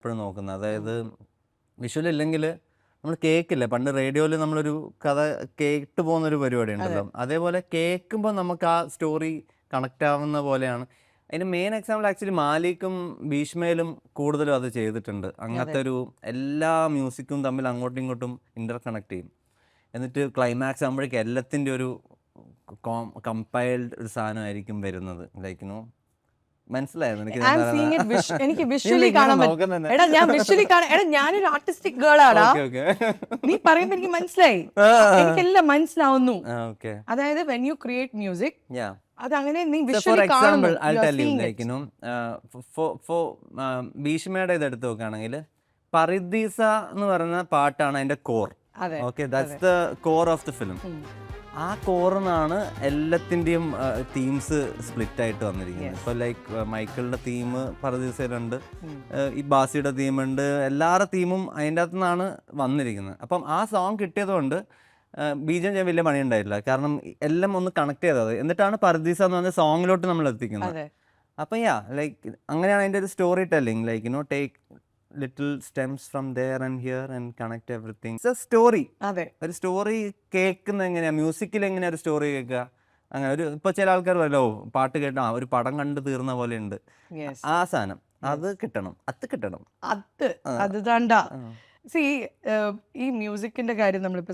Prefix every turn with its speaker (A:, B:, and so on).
A: എപ്പോഴും നോക്കുന്നത്. അതായത് വിഷ്വൽ ഇല്ലെങ്കിൽ നമ്മൾ കേൾക്കില്ല. പണ്ട് റേഡിയോയിൽ നമ്മളൊരു കഥ കേട്ട് പോകുന്നൊരു പരിപാടി ഉണ്ടല്ലോ, അതേപോലെ കേൾക്കുമ്പോൾ നമുക്ക് ആ സ്റ്റോറി കണക്റ്റ് ആവുന്ന പോലെയാണ്. അതിന് മെയിൻ എക്സാമ്പിൾ ആക്ച്വലി മാലിക്കും ഭീഷ്മയിലും കൂടുതലും അത് ചെയ്തിട്ടുണ്ട്. അങ്ങനത്തെ ഒരു എല്ലാ മ്യൂസിക്കും തമ്മിൽ അങ്ങോട്ടും ഇങ്ങോട്ടും ഇന്റർ കണക്ട് ചെയ്യും. എന്നിട്ട് ക്ലൈമാക്സ് ആകുമ്പോഴേക്കും എല്ലാത്തിൻ്റെ ഒരു കമ്പൈൽഡ് ഒരു സാധനമായിരിക്കും വരുന്നത്. ലൈക്ക് മനസ്സിലായത് എനിക്ക്?
B: എനിക്ക് വിഷ്വലി കാണാൻ പറ്റും. എടാ ഞാൻ വിഷ്വലി കാണാൻ, എടാ ഞാനൊരു ആർട്ടിസ്റ്റിക് ഗേൾ ആടാ. നീ പറയുമ്പോ എനിക്ക് മനസ്സിലായി, എനിക്കെല്ലാം മനസ്സിലാവുന്നു. അതായത് വെൻ യു ക്രിയേറ്റ് മ്യൂസിക് അതങ്ങനെ നീ വിഷ്വലി കാണുന്നു.
A: ഭീഷ്മയുടെ ഇത് എടുത്ത് നോക്കുകയാണെങ്കിൽ പറുദീസ എന്ന് പറയുന്ന പാട്ടാണ് അതിന്റെ core. Okay, that's the core of the film. ആ കോറിനാണ് എല്ലാത്തിൻ്റെയും തീംസ് സ്പ്ലിറ്റ് ആയിട്ട് വന്നിരിക്കുന്നത്. ഇപ്പോൾ ലൈക്ക് മൈക്കിളിൻ്റെ തീം പറുദീസയിലുണ്ട്, ഈ ബാസിയുടെ തീമുണ്ട്, എല്ലാവരുടെ തീമും അതിൻ്റെ അകത്തു നിന്നാണ് വന്നിരിക്കുന്നത്. അപ്പം ആ സോങ് കിട്ടിയതുകൊണ്ട് ബീജം ചെയ്യാൻ വലിയ പണി ഉണ്ടായിട്ടില്ല. കാരണം എല്ലാം ഒന്ന് കണക്ട് ചെയ്തത്, എന്നിട്ടാണ് പറുദീസ എന്ന് പറഞ്ഞ സോങ്ങിലോട്ട് നമ്മൾ എത്തിക്കുന്നത്. അപ്പം ലൈക്ക് അങ്ങനെയാണ് അതിൻ്റെ ഒരു story telling. Like take little stems from there and here and connect everything. It's a story. ഒരു സ്റ്റോറി കേൾക്കുന്ന എങ്ങനെയാ, മ്യൂസിക്കിൽ എങ്ങനെയാ ഒരു സ്റ്റോറി കേൾക്കുക? അങ്ങനെ ഒരു ഇപ്പോൾ ചില ആൾക്കാർ പറയല്ലോ പാട്ട് കേട്ടാ ഒരു പടം കണ്ട് തീർന്ന പോലെ ഉണ്ട്. ആ സാധനം അത് കിട്ടണം, അത്
B: ഈ മ്യൂസിക്കിന്റെ കാര്യം നമ്മളിപ്പോ